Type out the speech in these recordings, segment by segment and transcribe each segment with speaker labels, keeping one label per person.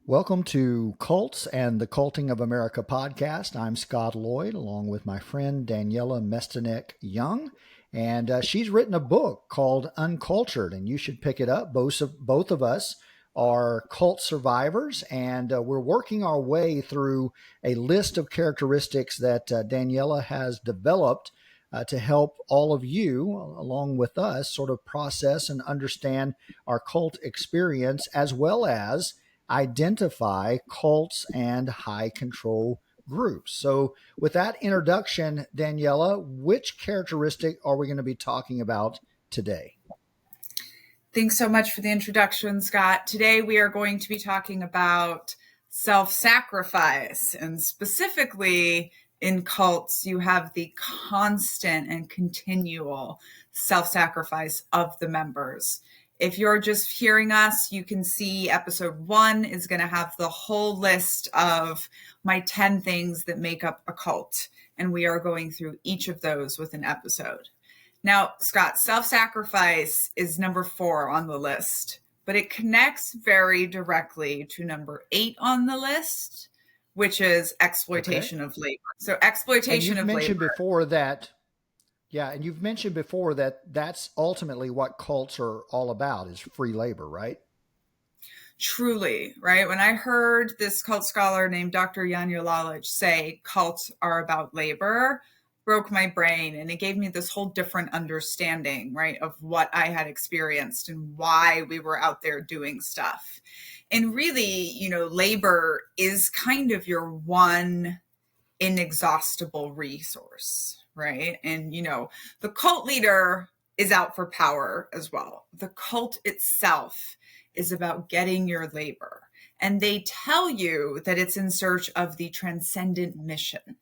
Speaker 1: Welcome to Cults and the Culting of America podcast. I'm Scott Loyd, along with my friend Daniella Mestyanek Young, and she's written a book called Uncultured, and you should pick it up. Both of us are cult survivors, and we're working our way through a list of characteristics that Daniella has developed to help all of you, along with us, sort of process and understand our cult experience, as well as identify cults and high control groups. So with that introduction, Daniella, which characteristic are we going to be talking about today?
Speaker 2: Thanks so much for the introduction, Scott. Today we are going to be talking about self-sacrifice, and specifically in cults, you have the constant and continual self-sacrifice of the members. If you're just hearing us, you can see episode 1 is going to have the whole list of my 10 things that make up a cult. And we are going through each of those with an episode. Now, Scott, self-sacrifice is number 4 on the list, but it connects very directly to number 8 on the list, which is exploitation of labor. So exploitation of labor.
Speaker 1: And you've mentioned before that that's ultimately what cults are all about, is free labor, right?
Speaker 2: Truly, right? When I heard this cult scholar named Dr. Daniella say cults are about labor, broke my brain, and it gave me this whole different understanding, right, of what I had experienced and why we were out there doing stuff. And really, labor is kind of your one inexhaustible resource, right? And, the cult leader is out for power as well. The cult itself is about getting your labor. And they tell you that it's in search of the transcendent mission,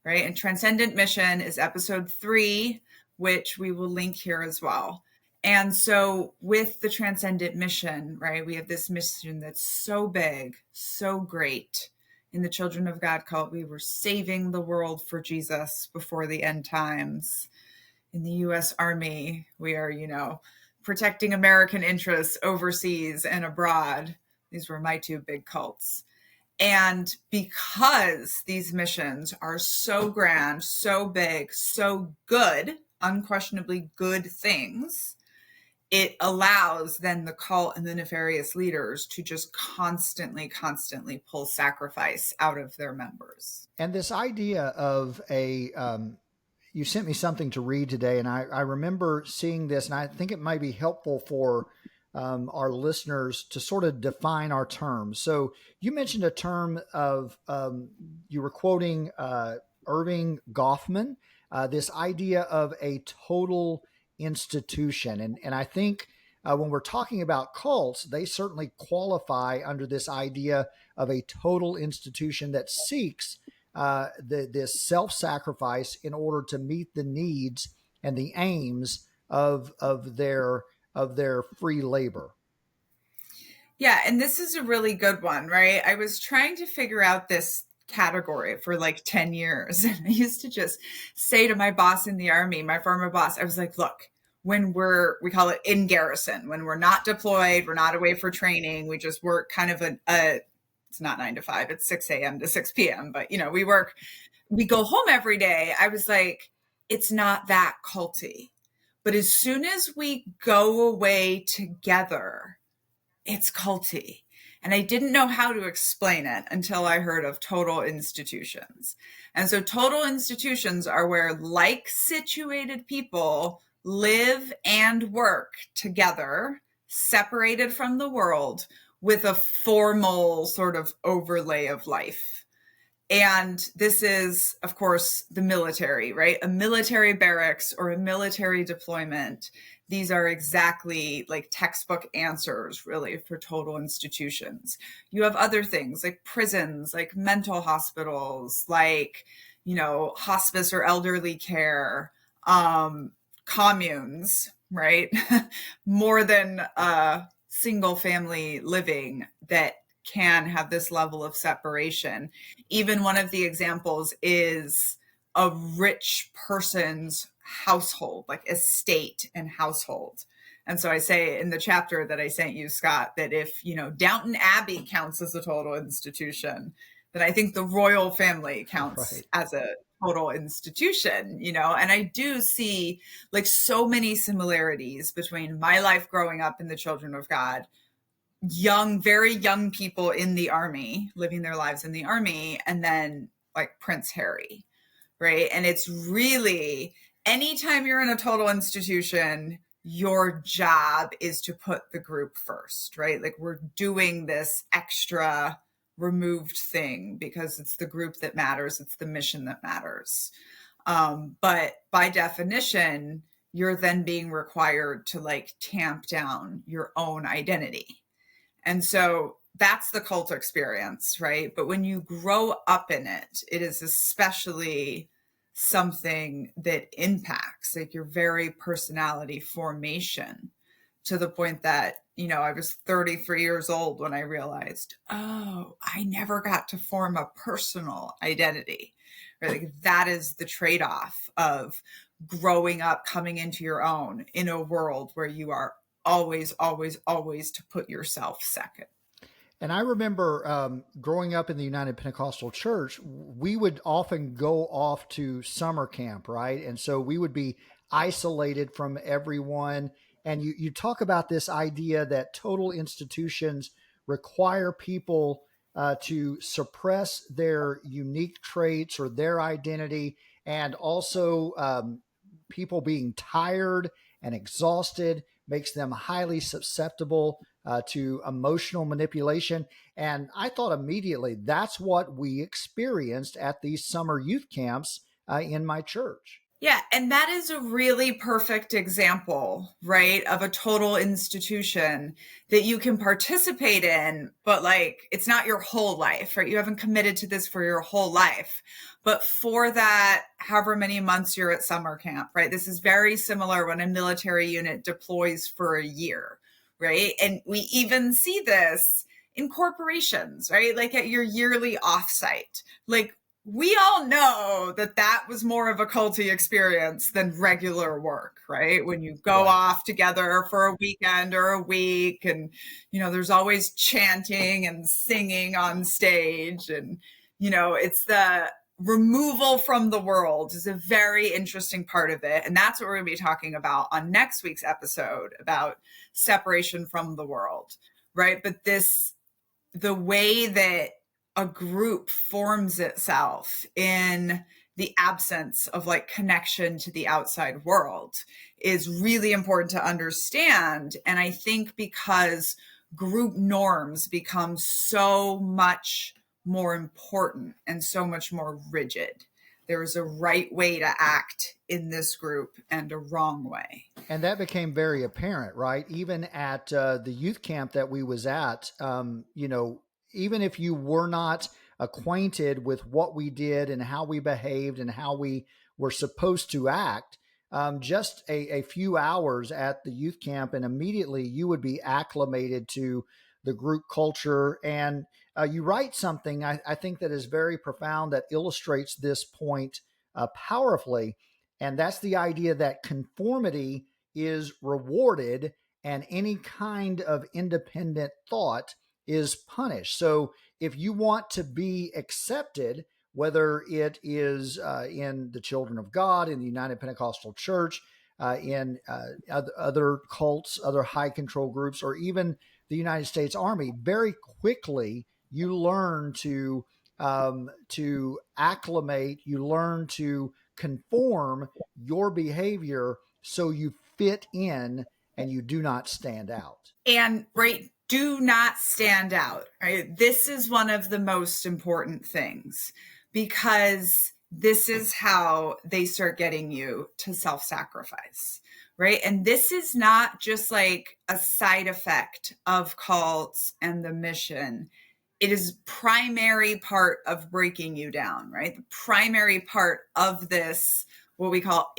Speaker 2: right? And transcendent mission is episode 3, which we will link here as well. And so with the transcendent mission, right, we have this mission that's so big, so great. In the Children of God cult, we were saving the world for Jesus before the end times. In the U.S. Army, we are, protecting American interests overseas and abroad. These were my 2 big cults. And because these missions are so grand, so big, so good, unquestionably good things, it allows then the cult and the nefarious leaders to just constantly pull sacrifice out of their members.
Speaker 1: And this idea of you sent me something to read today, and I remember seeing this, and I think it might be helpful for our listeners to sort of define our terms. So you mentioned a term of, you were quoting Irving Goffman, this idea of a total institution. And I think when we're talking about cults, they certainly qualify under this idea of a total institution that seeks this self-sacrifice in order to meet the needs and the aims of their free labor.
Speaker 2: Yeah, and this is a really good one, right? I was trying to figure out this category for like 10 years. And I used to just say to my boss in the Army, my former boss, I was like, look, when we call it in garrison, when we're not deployed, we're not away for training, we just work kind of it's not 9 to 5, it's 6 a.m. to 6 p.m. But, we go home every day. I was like, it's not that culty. But as soon as we go away together, it's culty. And I didn't know how to explain it until I heard of total institutions. And so total institutions are where like-situated people live and work together, separated from the world, with a formal sort of overlay of life. And this is, of course, the military, right? A military barracks or a military deployment. These are exactly like textbook answers, really, for total institutions. You have other things like prisons, like mental hospitals, like, hospice or elderly care, communes, right? More than single family living that can have this level of separation. Even one of the examples is a rich person's household, like estate and household. And so I say in the chapter that I sent you, Scott, that if, Downton Abbey counts as a total institution, then I think the royal family counts
Speaker 1: Right.
Speaker 2: as a total institution, and I do see like so many similarities between my life growing up in the Children of God, very young people in the army, living their lives in the army, and then like Prince Harry, right? And it's really, anytime you're in a total institution, your job is to put the group first, right? Like we're doing this extra removed thing because it's the group that matters. It's the mission that matters. But by definition, you're then being required to like tamp down your own identity. And so that's the cult experience, right? But when you grow up in it, it is especially something that impacts like your very personality formation, to the point that, I was 33 years old when I realized, oh, I never got to form a personal identity. Right? Like that is the trade-off of growing up, coming into your own in a world where you are always, always, always to put yourself second.
Speaker 1: And I remember growing up in the United Pentecostal Church, we would often go off to summer camp, right? And so we would be isolated from everyone. And you talk about this idea that total institutions require people to suppress their unique traits or their identity, and also people being tired and exhausted makes them highly susceptible to emotional manipulation. And I thought immediately that's what we experienced at these summer youth camps in my church.
Speaker 2: Yeah, and that is a really perfect example, right, of a total institution that you can participate in, but like it's not your whole life, right? You haven't committed to this for your whole life. But for that, however many months you're at summer camp, right? This is very similar when a military unit deploys for a year, right? And we even see this in corporations, right? Like at your yearly offsite. Like we all know that was more of a culty experience than regular work, right? When you go off together for a weekend or a week, and, there's always chanting and singing on stage. And, it's the removal from the world is a very interesting part of it. And that's what we're going to be talking about on next week's episode about separation from the world, right? But the way that a group forms itself in the absence of like connection to the outside world is really important to understand. And I think because group norms become so much more important and so much more rigid. There is a right way to act in this group and a wrong way.
Speaker 1: And that became very apparent, right? Even at the youth camp that we was at, even if you were not acquainted with what we did and how we behaved and how we were supposed to act, just a few hours at the youth camp, and immediately you would be acclimated to the group culture. And you write something I think that is very profound that illustrates this point powerfully. And that's the idea that conformity is rewarded and any kind of independent thought is punished. So if you want to be accepted, whether it is in the Children of God, in the United Pentecostal Church, in other cults, other high control groups, or even the United States Army, very quickly you learn to acclimate, you learn to conform your behavior so you fit in and you do not stand out.
Speaker 2: And right, do not stand out, right? This is one of the most important things, because this is how they start getting you to self-sacrifice, right? And this is not just like a side effect of cults and the mission. It is primary part of breaking you down, right? The primary part of this, what we call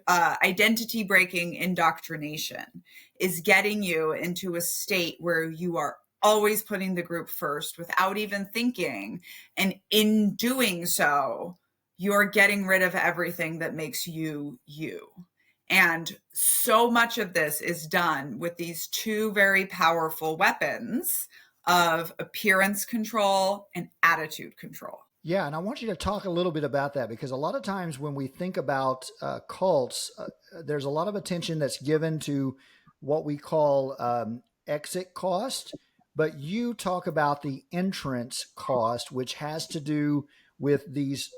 Speaker 2: identity breaking indoctrination, is getting you into a state where you are always putting the group first without even thinking. And in doing so, you're getting rid of everything that makes you you. And so much of this is done with these two very powerful weapons of appearance control and attitude control.
Speaker 1: Yeah, and I want you to talk a little bit about that, because a lot of times when we think about cults, there's a lot of attention that's given to what we call exit cost, but you talk about the entrance cost, which has to do with these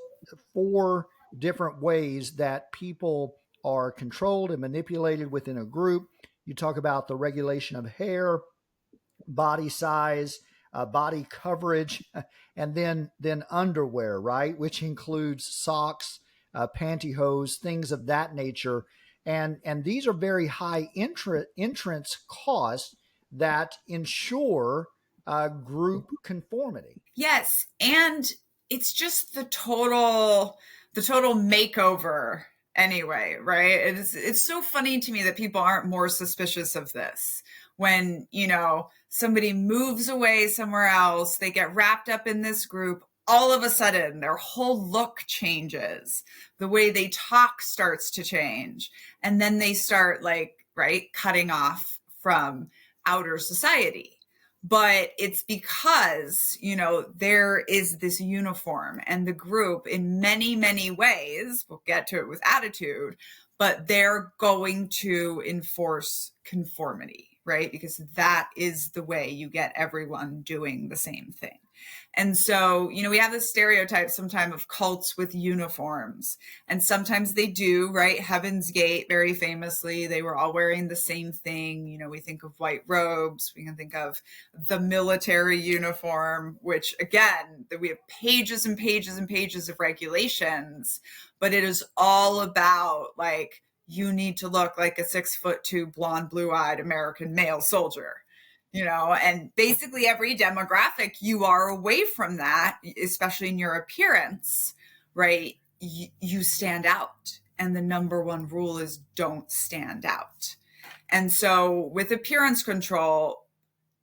Speaker 1: four different ways that people are controlled and manipulated within a group. You talk about the regulation of hair, body size, body coverage, and then underwear, right, which includes socks, pantyhose, things of that nature, and these are very high entrance costs that ensure group conformity.
Speaker 2: Yes, and it's just the total makeover anyway, right? It's so funny to me that people aren't more suspicious of this. When, somebody moves away somewhere else, they get wrapped up in this group, all of a sudden their whole look changes. The way they talk starts to change. And then they start cutting off from outer society. But it's because, there is this uniform, and the group in many, many ways, we'll get to it with attitude, but they're going to enforce conformity, right? Because that is the way you get everyone doing the same thing. And so, we have this stereotype sometimes of cults with uniforms, and sometimes they do, right? Heaven's Gate, very famously, they were all wearing the same thing. We think of white robes. We can think of the military uniform, which again, we have pages and pages and pages of regulations, but it is all about you need to look like a 6'2" blonde, blue-eyed American male soldier. And basically every demographic, you are away from that, especially in your appearance, right? You stand out. And the number one rule is don't stand out. And so with appearance control,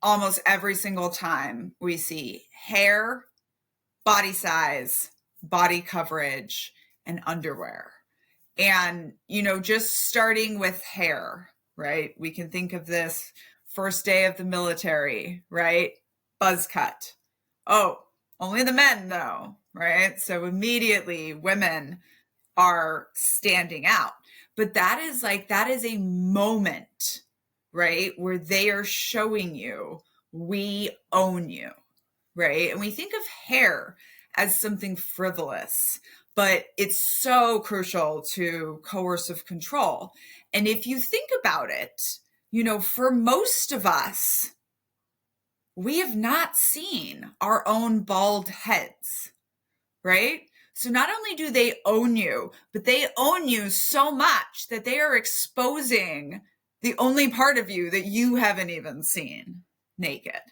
Speaker 2: almost every single time we see hair, body size, body coverage, and underwear. And, just starting with hair, right? We can think of this first day of the military, right? Buzz cut. Oh, only the men though, right? So immediately women are standing out. But that is a moment, right? Where they are showing you, we own you, right? And we think of hair as something frivolous, but it's so crucial to coercive control. And if you think about it, for most of us, we have not seen our own bald heads, right? So not only do they own you, but they own you so much that they are exposing the only part of you that you haven't even seen naked,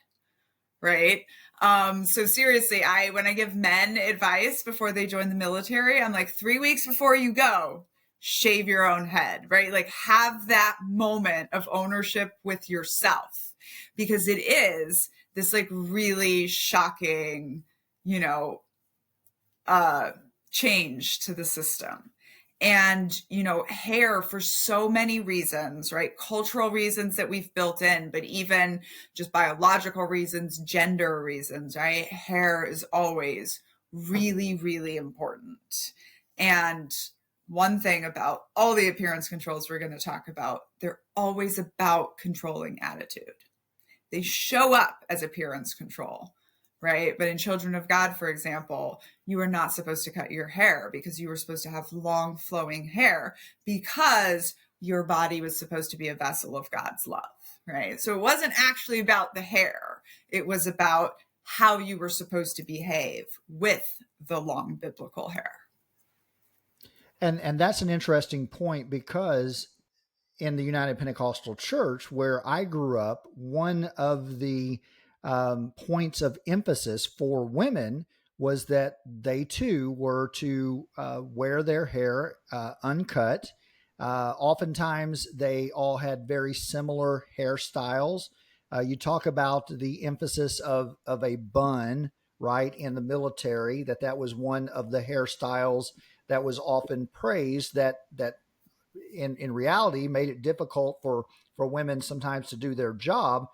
Speaker 2: right? So seriously, when I give men advice before they join the military, I'm like, 3 weeks before you go, shave your own head, right? Have that moment of ownership with yourself, because it is this really shocking, change to the system. And, hair, for so many reasons, right? Cultural reasons that we've built in, but even just biological reasons, gender reasons, right? Hair is always really, really important. And one thing about all the appearance controls we're going to talk about, they're always about controlling attitude. They show up as appearance control, right? But in Children of God, for example, you are not supposed to cut your hair because you were supposed to have long flowing hair because your body was supposed to be a vessel of God's love, right? So it wasn't actually about the hair. It was about how you were supposed to behave with the long biblical hair.
Speaker 1: And that's an interesting point, because in the United Pentecostal Church, where I grew up, one of the points of emphasis for women was that they too were to wear their hair uncut. Oftentimes, they all had very similar hairstyles. You talk about the emphasis of a bun, right, in the military, that was one of the hairstyles that was often praised, that in reality made it difficult for women sometimes to do their job.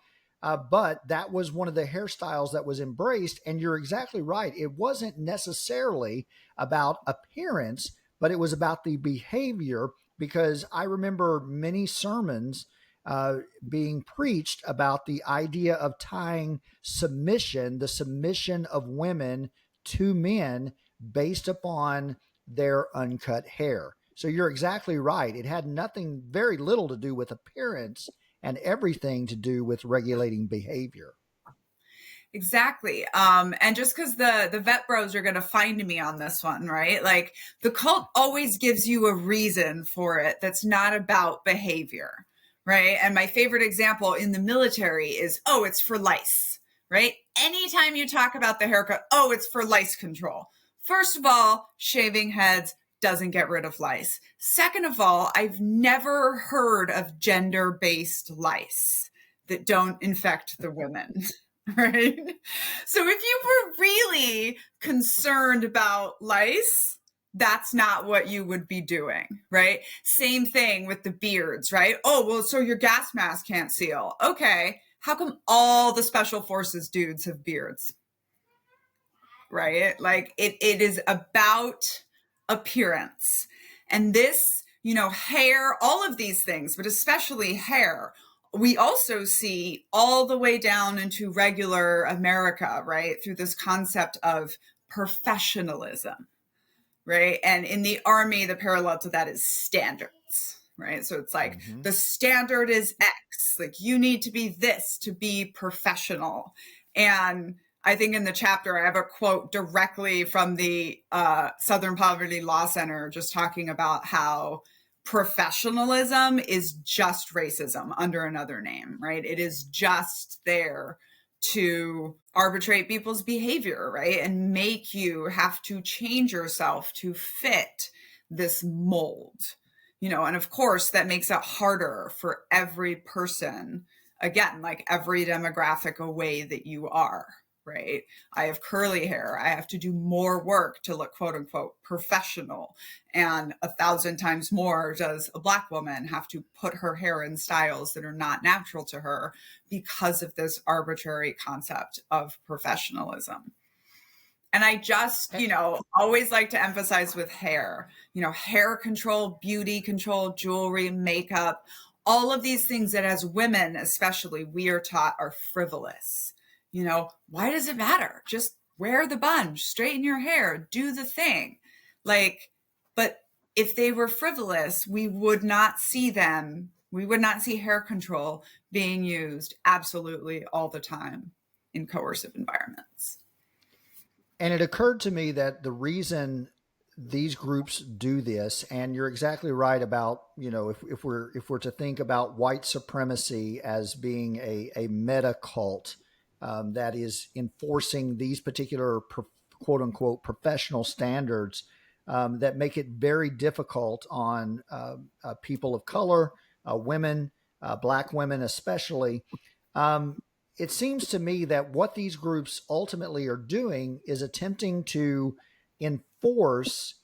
Speaker 1: But that was one of the hairstyles that was embraced. And you're exactly right. It wasn't necessarily about appearance, but it was about the behavior, because I remember many sermons being preached about the idea of tying submission, the submission of women to men based upon their uncut hair. So you're exactly right. It had nothing, very little to do with appearance and everything to do with regulating behavior.
Speaker 2: Exactly. And just because the vet bros are going to find me on this one, right? Like the cult always gives you a reason for it that's not about behavior, right? And my favorite example in the military is, oh, it's for lice, right? Anytime you talk about the haircut, oh, it's for lice control. First of all, shaving heads doesn't get rid of lice. Second of all, I've never heard of gender-based lice that don't infect the women. Right. So if you were really concerned about lice, that's not what you would be doing, right? Same thing with the beards, right? Oh, well, so your gas mask can't seal. Okay. How come all the special forces dudes have beards? Right? Like it is about appearance. And this, hair, all of these things, but especially hair, we also see all the way down into regular America, right? Through this concept of professionalism, right? And in the Army, the parallel to that is standards, right? So it's like the standard is X, like you need to be this to be professional. And I think in the chapter, I have a quote directly from the Southern Poverty Law Center, just talking about how professionalism is just racism under another name, right? It is just there to arbitrate people's behavior, right? And make you have to change yourself to fit this mold, and of course that makes it harder for every person, again, like every demographic away that you are. Right. I have curly hair. I have to do more work to look, quote unquote, professional. And 1,000 times more does a Black woman have to put her hair in styles that are not natural to her because of this arbitrary concept of professionalism. And I just, always like to emphasize with hair, hair control, beauty control, jewelry, makeup, all of these things that as women, especially, we are taught are frivolous. Why does it matter? Just wear the bun, straighten your hair, do the thing. But if they were frivolous, we would not see them. We would not see hair control being used absolutely all the time in coercive environments.
Speaker 1: And it occurred to me that the reason these groups do this, and you're exactly right about, if we're to think about white supremacy as being a meta cult, that is enforcing these particular quote unquote professional standards that make it very difficult on people of color, women, Black women especially. It seems to me that what these groups ultimately are doing is attempting to enforce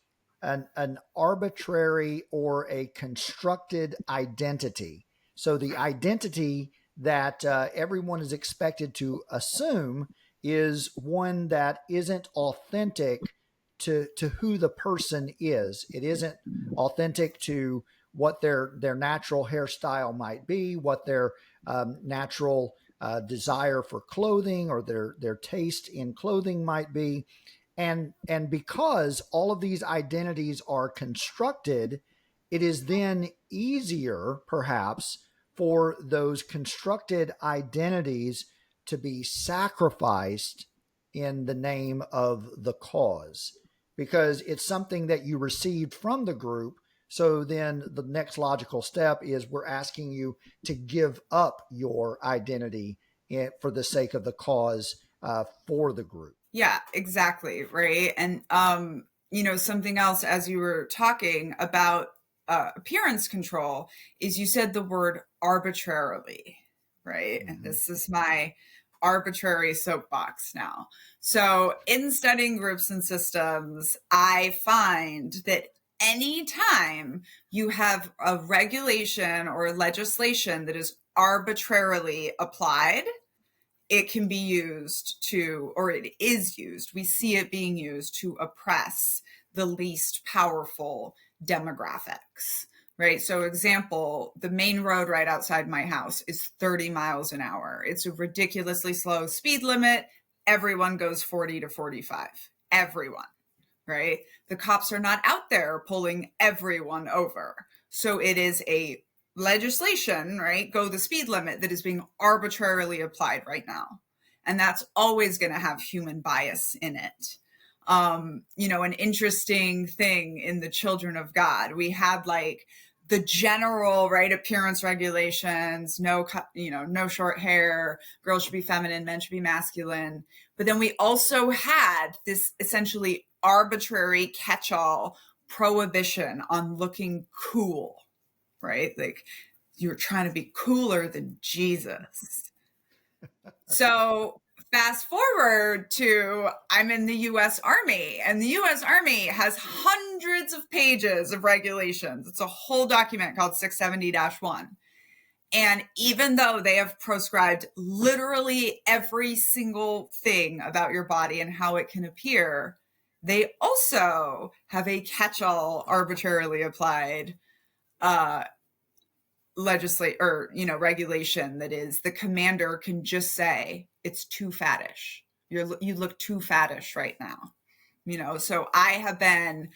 Speaker 1: an arbitrary or a constructed identity. So the identity that everyone is expected to assume is one that isn't authentic to who the person is. It isn't authentic to what their natural hairstyle might be, what their natural desire for clothing or their taste in clothing might be. And because all of these identities are constructed, it is then easier, perhaps, for those constructed identities to be sacrificed in the name of the cause, because it's something that you received from the group. So then the next logical step is we're asking you to give up your identity for the sake of the cause for the group.
Speaker 2: Yeah, exactly. Right. And, something else as you were talking about appearance control is you said the word arbitrarily, right? Mm-hmm. And this is my arbitrary soapbox now. So in studying groups and systems, I find that anytime you have a regulation or legislation that is arbitrarily applied, it can be used to, or it is used, we see it being used to oppress the least powerful demographics, right? So example, the main road right outside my house is 30 miles an hour. It's a ridiculously slow speed limit. Everyone goes 40 to 45, everyone, right? The cops are not out there pulling everyone over. So it is a legislation, right? Go the speed limit that is being arbitrarily applied right now. And that's always going to have human bias in it. An interesting thing in the Children of God, we had like the general, right, appearance regulations, no short hair, girls should be feminine, men should be masculine. But then we also had this essentially arbitrary catch-all prohibition on looking cool, right? Like you're trying to be cooler than Jesus. So fast forward to I'm in the U.S. Army, and the U.S. Army has hundreds of pages of regulations. It's a whole document called 670-1. And even though they have proscribed literally every single thing about your body and how it can appear, they also have a catch-all arbitrarily applied regulation that is the commander can just say it's too fattish. You look too fattish right now. So I have been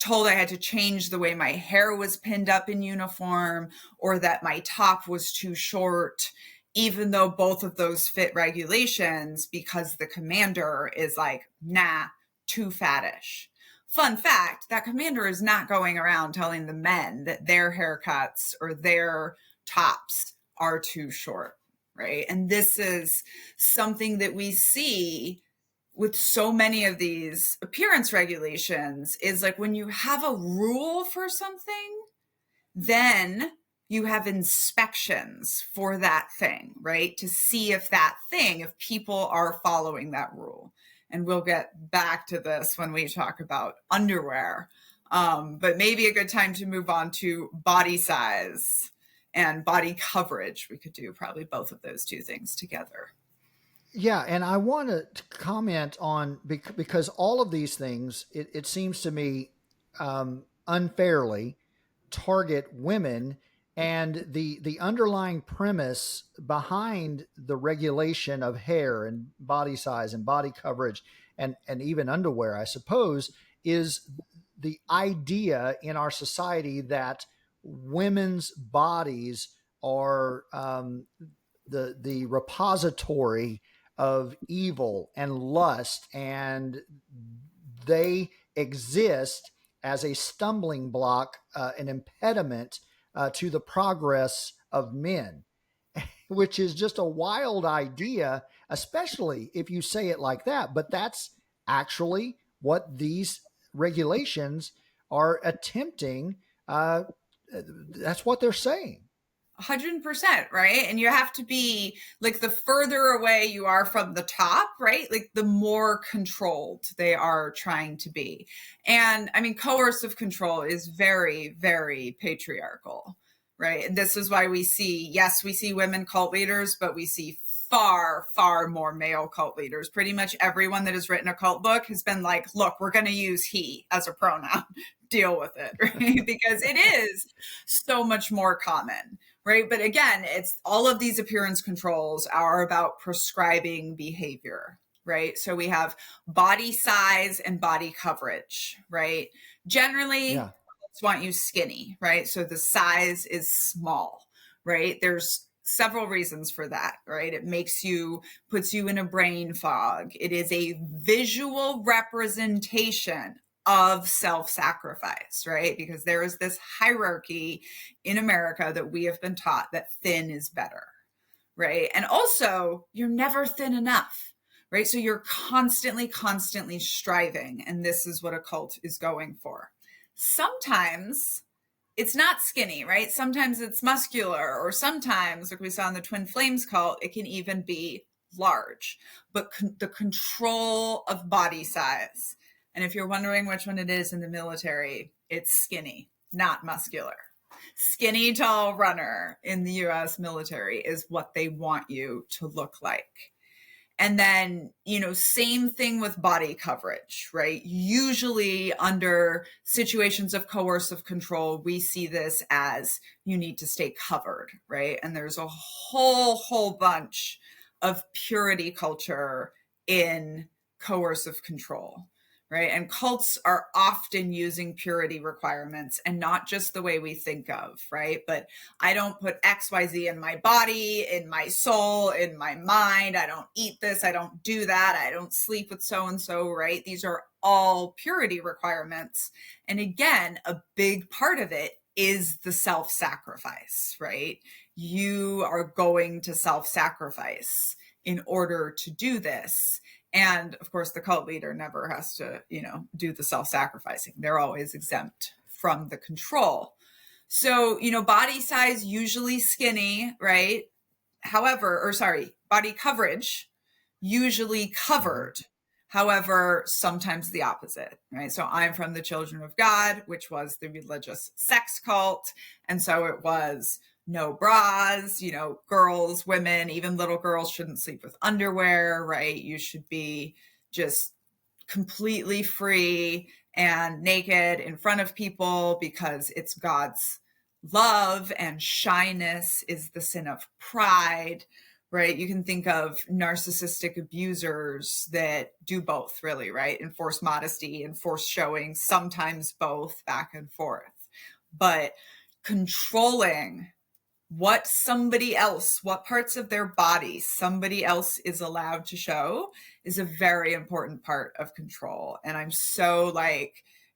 Speaker 2: told I had to change the way my hair was pinned up in uniform, or that my top was too short, even though both of those fit regulations, because the commander is like, nah, too fattish. Fun fact, that commander is not going around telling the men that their haircuts or their tops are too short, right? And this is something that we see with so many of these appearance regulations, is like when you have a rule for something, then you have inspections for that thing, right? To see if people are following that rule. And we'll get back to this when we talk about underwear. But maybe a good time to move on to body size and body coverage. We could do probably both of those two things together.
Speaker 1: Yeah, and I want to comment on, because all of these things, it seems to me, unfairly target women, and the underlying premise behind the regulation of hair and body size and body coverage and even underwear, I suppose, is the idea in our society that women's bodies are the repository of evil and lust, and they exist as a stumbling block, an impediment to the progress of men, which is just a wild idea, especially if you say it like that. But that's actually what these regulations are attempting. That's what they're saying.
Speaker 2: 100%, right? And you have to be like, the further away you are from the top, right? Like the more controlled they are trying to be. And I mean, coercive control is very, very patriarchal, right? And this is why we see women cult leaders, but we see far, far more male cult leaders. Pretty much everyone that has written a cult book has been like, look, we're going to use he as a pronoun. Deal with it, right? Because it is so much more common. Right. But again, it's all of these appearance controls are about prescribing behavior. Right. So we have body size and body coverage. Right. Generally, Let's want you skinny. Right. So the size is small. Right. There's several reasons for that. Right. It puts you in a brain fog. It is a visual representation of self-sacrifice, right? Because there is this hierarchy in America that we have been taught that thin is better, right? And also, you're never thin enough, right? So you're constantly striving. And this is what a cult is going for. Sometimes it's not skinny, right? Sometimes it's muscular, or sometimes, like we saw in the Twin Flames cult, it can even be large. But the control of body size And if you're wondering which one it is in the military, it's skinny, not muscular. Skinny, tall runner in the US military is what they want you to look like. And then, same thing with body coverage, right? Usually under situations of coercive control, we see this as you need to stay covered, right? And there's a whole bunch of purity culture in coercive control, right? And cults are often using purity requirements, and not just the way we think of, right? But I don't put XYZ in my body, in my soul, in my mind. I don't eat this. I don't do that. I don't sleep with so-and-so, right? These are all purity requirements. And again, a big part of it is the self-sacrifice, right? You are going to self-sacrifice in order to do this. And of course, the cult leader never has to, do the self-sacrificing. They're always exempt from the control. So, body size, usually skinny, right? Body coverage, usually covered. However, sometimes the opposite, right? So I'm from the Children of God, which was the religious sex cult. And so it was no bras, girls, women, even little girls shouldn't sleep with underwear, right? You should be just completely free and naked in front of people because it's God's love, and shyness is the sin of pride, right? You can think of narcissistic abusers that do both, really, right? Enforce modesty, enforce showing, sometimes both, back and forth. But controlling what parts of their body somebody else is allowed to show is a very important part of control. And I'm so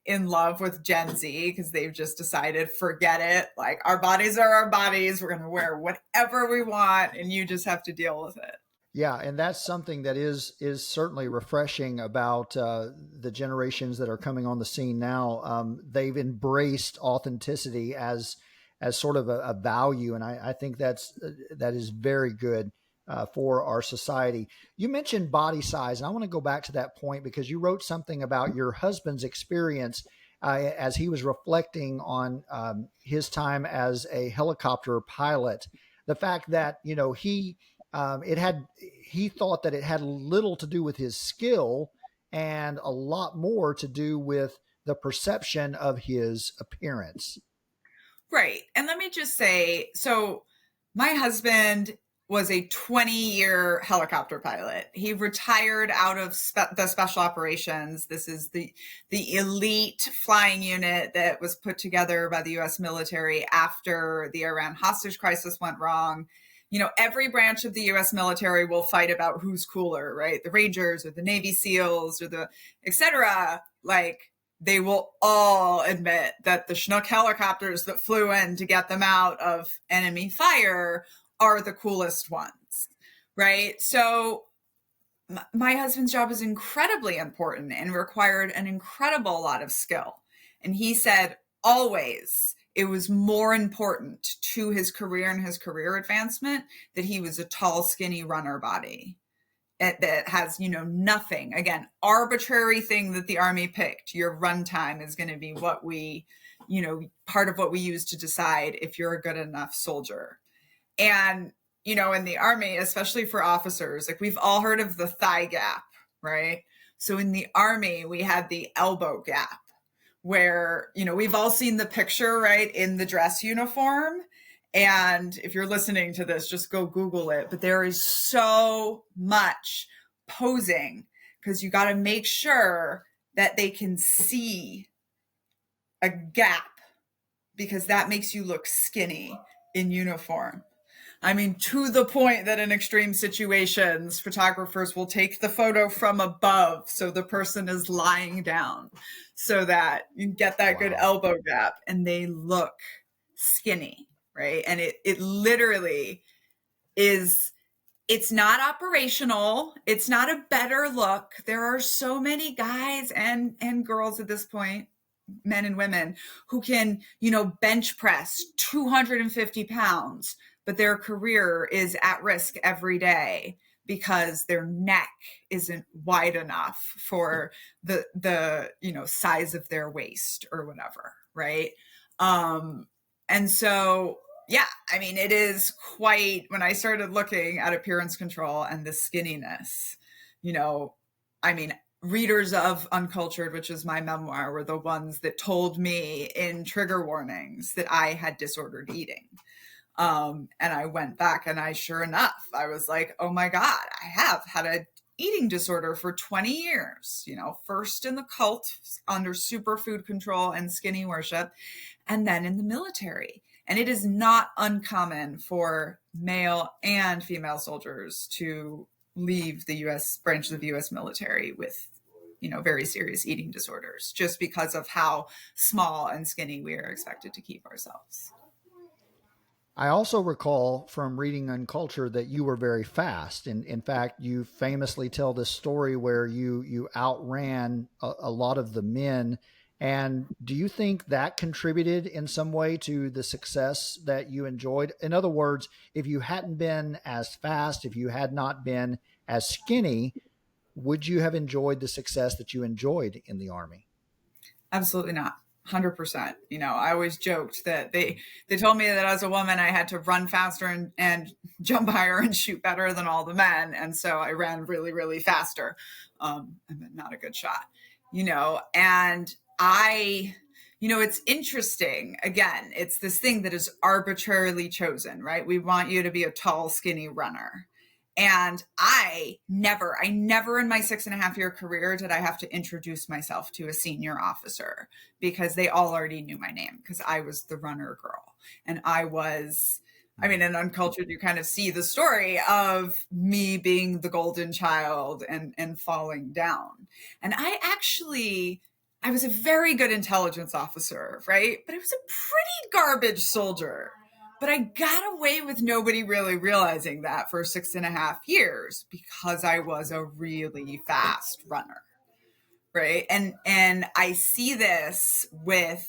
Speaker 2: in love with Gen Z because they've just decided, forget it. Like, our bodies are our bodies. We're going to wear whatever we want, and you just have to deal with it.
Speaker 1: Yeah, and that's something that is certainly refreshing about the generations that are coming on the scene now. They've embraced authenticity as sort of a value, and I think that is very good for our society. You mentioned body size, and I want to go back to that point because you wrote something about your husband's experience as he was reflecting on his time as a helicopter pilot. The fact that he thought that it had little to do with his skill and a lot more to do with the perception of his appearance.
Speaker 2: Right. And let me just say, so my husband was a 20-year helicopter pilot. He retired out of the special operations. This is the elite flying unit that was put together by the U.S. military after the Iran hostage crisis went wrong. Every branch of the U.S. military will fight about who's cooler, right? The Rangers or the Navy SEALs or the et cetera. They will all admit that the Chinook helicopters that flew in to get them out of enemy fire are the coolest ones, right? So my husband's job is incredibly important and required an incredible lot of skill. And he said always it was more important to his career and his career advancement that he was a tall, skinny runner body that has, nothing. Again, arbitrary thing that the Army picked. Your runtime is going to be what we, part of what we use to decide if you're a good enough soldier. And, in the Army, especially for officers, we've all heard of the thigh gap, right? So in the Army, we had the elbow gap where, we've all seen the picture, right, in the dress uniform. And if you're listening to this, just go Google it. But there is so much posing because you got to make sure that they can see a gap because that makes you look skinny in uniform. I mean, to the point that in extreme situations, photographers will take the photo from above so the person is lying down so that you get that good elbow gap and they look skinny. Right. And it literally is, it's not operational. It's not a better look. There are so many guys and girls at this point, men and women, who can, bench press 250 pounds, but their career is at risk every day because their neck isn't wide enough for the size of their waist or whatever, right? And so yeah, I mean, it is quite, when I started looking at appearance control and the skinniness, I mean, readers of Uncultured, which is my memoir, were the ones that told me in trigger warnings that I had disordered eating. And I went back and sure enough, I was like, oh my God, I have had a eating disorder for 20 years, first in the cult under superfood control and skinny worship, and then in the military. And it is not uncommon for male and female soldiers to leave the U.S. branches of the U.S. military with, very serious eating disorders, just because of how small and skinny we are expected to keep ourselves.
Speaker 1: I also recall from reading Uncultured that you were very fast. And in fact, you famously tell this story where you outran a lot of the men. And do you think that contributed in some way to the success that you enjoyed? In other words, if you hadn't been as fast, if you had not been as skinny, would you have enjoyed the success that you enjoyed in the Army?
Speaker 2: Absolutely not. 100%. I always joked that they told me that as a woman, I had to run faster and jump higher and shoot better than all the men. And so I ran really, really faster. I'm not a good shot, and it's interesting. Again, it's this thing that is arbitrarily chosen, right? We want you to be a tall, skinny runner. And I never in my 6.5-year career did I have to introduce myself to a senior officer, because they all already knew my name, because I was the runner girl. And in Uncultured, you kind of see the story of me being the golden child and falling down. And I was a very good intelligence officer, right? But I was a pretty garbage soldier. But I got away with nobody really realizing that for 6.5 years, because I was a really fast runner, right? And I see this with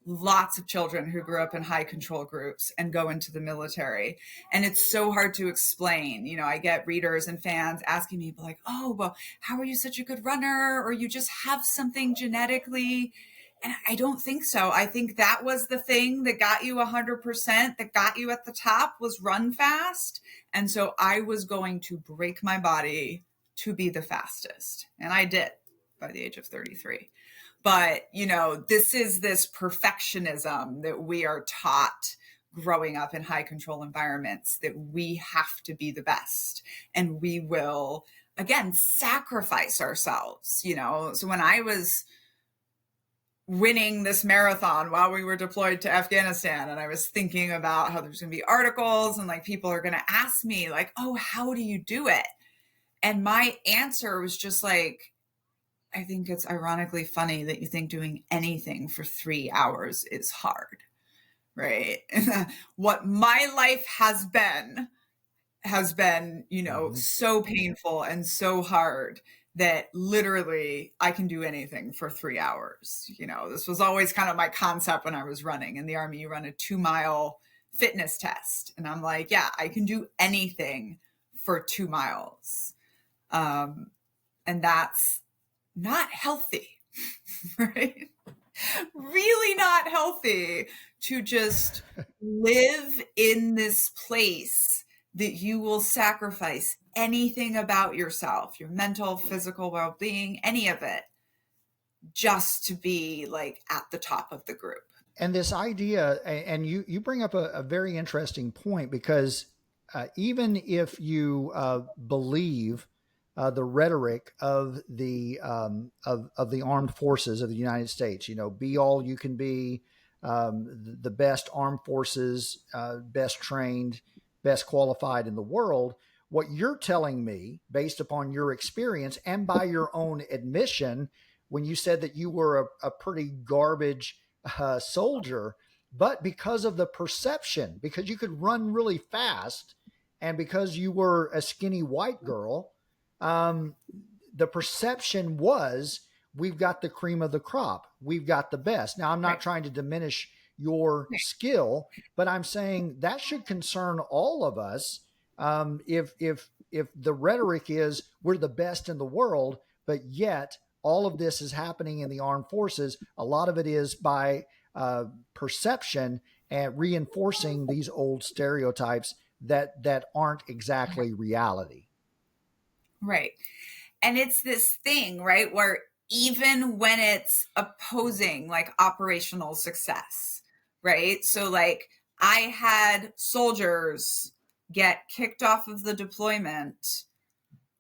Speaker 2: lots of children who grew up in high control groups and go into the military. And it's so hard to explain. I get readers and fans asking me like, oh, well, how are you such a good runner? Or you just have something genetically? And I don't think so. I think that was the thing that got you 100%, that got you at the top, was run fast. And so I was going to break my body to be the fastest. And I did by the age of 33. But, this is this perfectionism that we are taught growing up in high control environments, that we have to be the best. And we will, again, sacrifice ourselves, So when I was winning this marathon while we were deployed to Afghanistan, and I was thinking about how there's going to be articles and like people are going to ask me like, oh, how do you do it? And my answer was just like, I think it's ironically funny that you think doing anything for 3 hours is hard, right? What my life has been, so painful and so hard that literally I can do anything for 3 hours. This was always kind of my concept when I was running. In the Army, you run a 2-mile fitness test. And I'm like, yeah, I can do anything for 2 miles. And that's not healthy, right? Really not healthy to just live in this place that you will sacrifice anything about yourself, your mental, physical well-being, any of it, just to be like at the top of the group.
Speaker 1: And this idea, and you bring up a very interesting point, because even if you believe the rhetoric of the armed forces of the United States, be all you can be, the best armed forces, best trained, best qualified in the world. What you're telling me, based upon your experience and by your own admission, when you said that you were a pretty garbage soldier, but because of the perception, because you could run really fast, and because you were a skinny white girl, the perception was, we've got the cream of the crop. We've got the best. Now, I'm not trying to diminish your skill, but I'm saying that should concern all of us. If if the rhetoric is we're the best in the world, but yet all of this is happening in the armed forces, a lot of it is by perception and reinforcing these old stereotypes that aren't exactly reality.
Speaker 2: Right. And it's this thing, right, where even when it's opposing like operational success, right? So like I had soldiers get kicked off of the deployment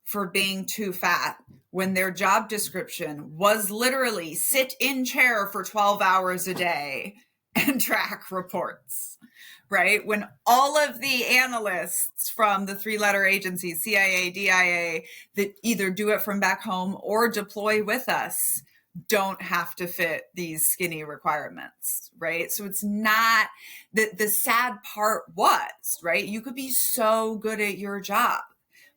Speaker 2: for being too fat when their job description was literally sit in chair for 12 hours a day and track reports, right? When all of the analysts from the three-letter agencies, CIA, DIA, that either do it from back home or deploy with us, don't have to fit these skinny requirements, right? So it's not the sad part was, right? You could be so good at your job.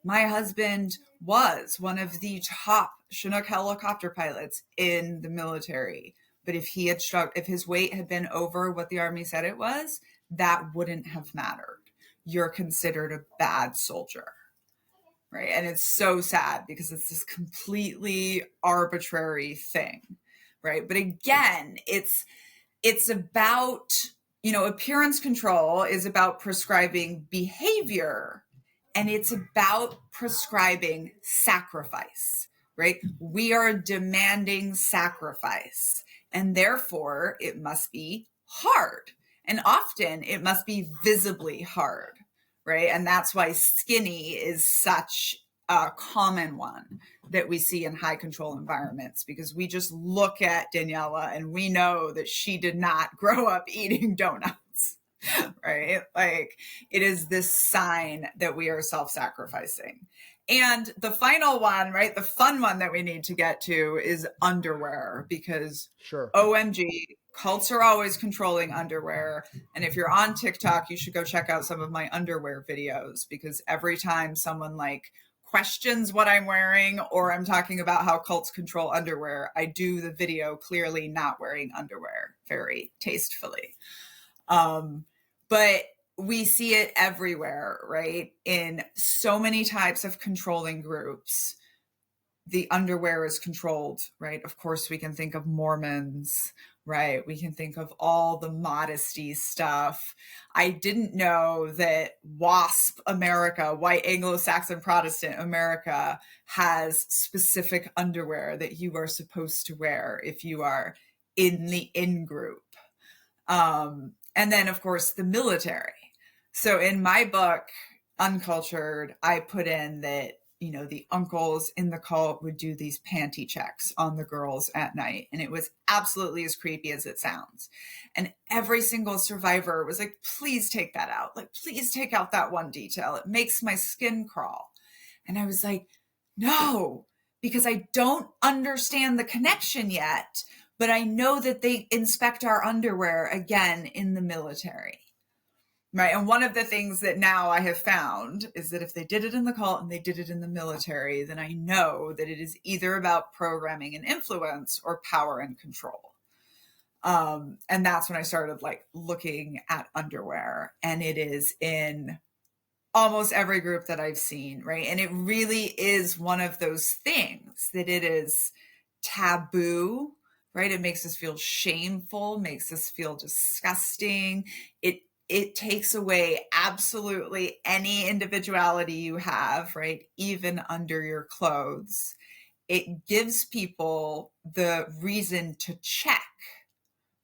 Speaker 2: My husband was one of the top Chinook helicopter pilots in the military. But if he had if his weight had been over what the Army said it was, that wouldn't have mattered. You're considered a bad soldier, right? And it's so sad because it's this completely arbitrary thing, right? But again, it's about, appearance control is about prescribing behavior, and it's about prescribing sacrifice, right? We are demanding sacrifice, and therefore it must be hard. And often it must be visibly hard, right? And that's why skinny is such a common one that we see in high control environments, because we just look at Daniella and we know that she did not grow up eating donuts, right? Like it is this sign that we are self-sacrificing. And the final one, right, the fun one that we need to get to is underwear, because
Speaker 1: Sure.
Speaker 2: OMG, cults are always controlling underwear. And if you're on TikTok, you should go check out some of my underwear videos, because every time someone like questions what I'm wearing or I'm talking about how cults control underwear, I do the video clearly not wearing underwear very tastefully. But we see it everywhere, right? In so many types of controlling groups, the underwear is controlled, right? Of course, we can think of Mormons, right? We can think of all the modesty stuff. I didn't know that WASP America, White Anglo-Saxon Protestant America, has specific underwear that you are supposed to wear if you are in the in-group. And then, of course, the military. So in my book, Uncultured, I put in that, the uncles in the cult would do these panty checks on the girls at night. And it was absolutely as creepy as it sounds. And every single survivor was like, please take that out. Like, please take out that one detail. It makes my skin crawl. And I was like, no, because I don't understand the connection yet. But I know that they inspect our underwear again in the military. Right. And one of the things that now I have found is that if they did it in the cult and they did it in the military, then I know that it is either about programming and influence or power and control. And that's when I started like looking at underwear, and it is in almost every group that I've seen. Right. And it really is one of those things that it is taboo, right? It makes us feel shameful, makes us feel disgusting. It takes away absolutely any individuality you have, right? Even under your clothes. It gives people the reason to check,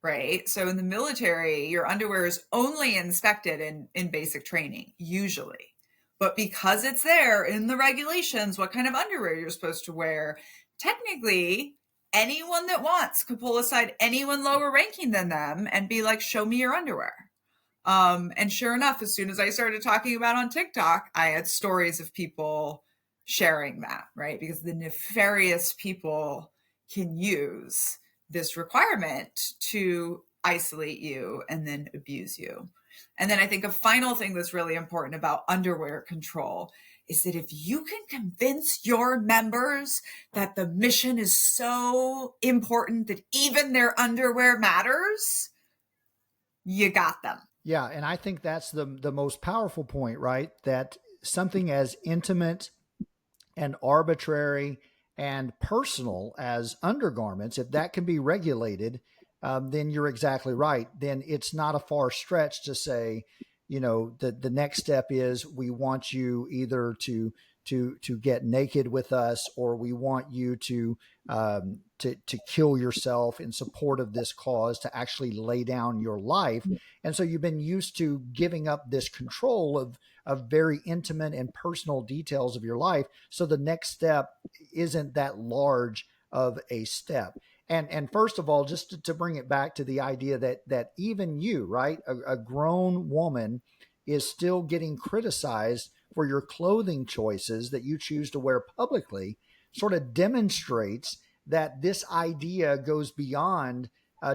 Speaker 2: right? So in the military, your underwear is only inspected in basic training, usually. But because it's there in the regulations, what kind of underwear you're supposed to wear, technically, anyone that wants could pull aside anyone lower ranking than them and be like, show me your underwear. And sure enough, as soon as I started talking about on TikTok, I had stories of people sharing that, right? Because the nefarious people can use this requirement to isolate you and then abuse you. And then I think a final thing that's really important about underwear control is that if you can convince your members that the mission is so important that even their underwear matters, you got them.
Speaker 1: Yeah, and I think that's the most powerful point, right? That something as intimate and arbitrary and personal as undergarments, if that can be regulated, then you're exactly right. Then it's not a far stretch to say, the next step is we want you either to get naked with us, or we want you to kill yourself in support of this cause, to actually lay down your life. And so you've been used to giving up this control of very intimate and personal details of your life. So the next step isn't that large of a step. And first of all, just to bring it back to the idea that even you, right, a grown woman is still getting criticized for your clothing choices that you choose to wear publicly, sort of demonstrates that this idea goes beyond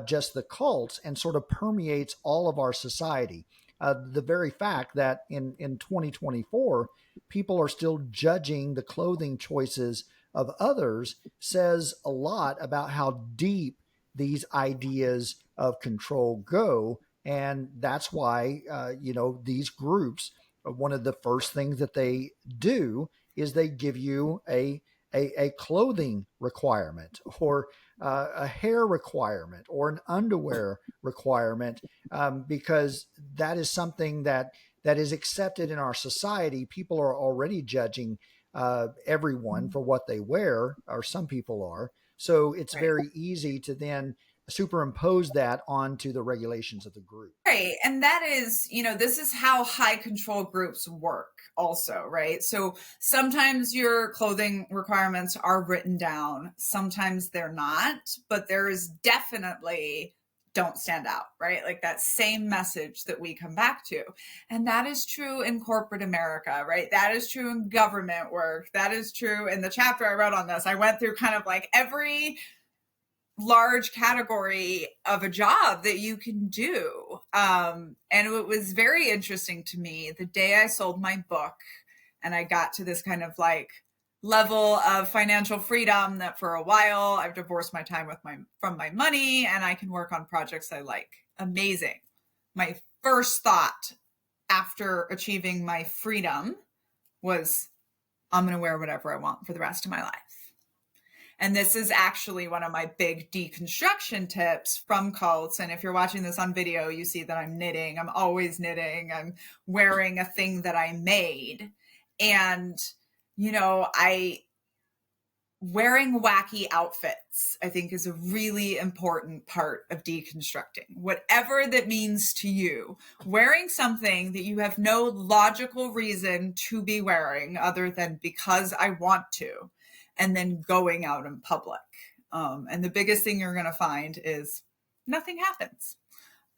Speaker 1: just the cults and sort of permeates all of our society. The very fact that in 2024, people are still judging the clothing choices of others says a lot about how deep these ideas of control go. And that's why, these groups, one of the first things that they do is they give you a clothing requirement, or a hair requirement, or an underwear requirement, because that is something that is accepted in our society. People are already judging everyone for what they wear, or some people are. So it's very easy to then superimpose that onto the regulations of the group.
Speaker 2: Right. And that is, this is how high control groups work also, right? So sometimes your clothing requirements are written down, sometimes they're not, but there is definitely don't stand out, right? Like that same message that we come back to. And that is true in corporate America, right? That is true in government work. That is true in the chapter I wrote on this. I went through kind of like every large category of a job that you can do. And it was very interesting to me the day I sold my book and I got to this kind of like level of financial freedom that for a while I've divorced my time from my money and I can work on projects I like. Amazing. My first thought after achieving my freedom was, I'm going to wear whatever I want for the rest of my life. And this is actually one of my big deconstruction tips from cults. And if you're watching this on video, you see that I'm knitting. I'm always knitting. I'm wearing a thing that I made. And, wearing wacky outfits, I think, is a really important part of deconstructing. Whatever that means to you, wearing something that you have no logical reason to be wearing other than because I want to, and then going out in public. And the biggest thing you're going to find is nothing happens.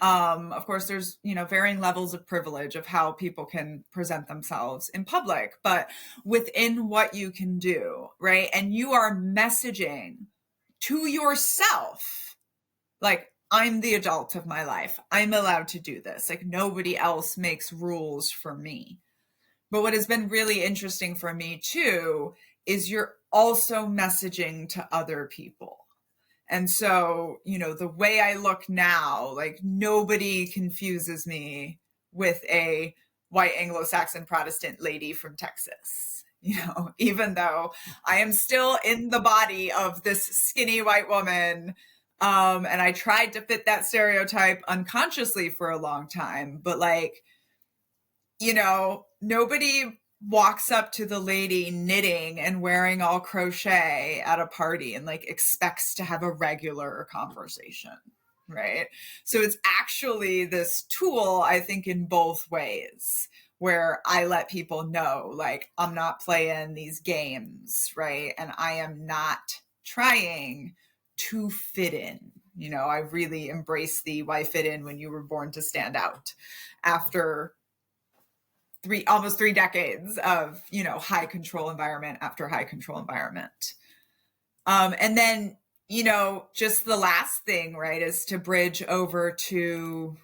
Speaker 2: Of course, there's, varying levels of privilege of how people can present themselves in public, but within what you can do, right? And you are messaging to yourself, like, I'm the adult of my life. I'm allowed to do this. Like, nobody else makes rules for me. But what has been really interesting for me too is you're also messaging to other people. And so, the way I look now, like nobody confuses me with a white Anglo-Saxon Protestant lady from Texas, even though I am still in the body of this skinny white woman. And I tried to fit that stereotype unconsciously for a long time, but nobody walks up to the lady knitting and wearing all crochet at a party and expects to have a regular conversation, right? So it's actually this tool, I think, in both ways, where I let people know, I'm not playing these games, right? And I am not trying to fit in. I really embrace the why fit in when you were born to stand out after almost 3 decades of, high control environment after high control environment. And then, just the last thing, right, is to bridge over to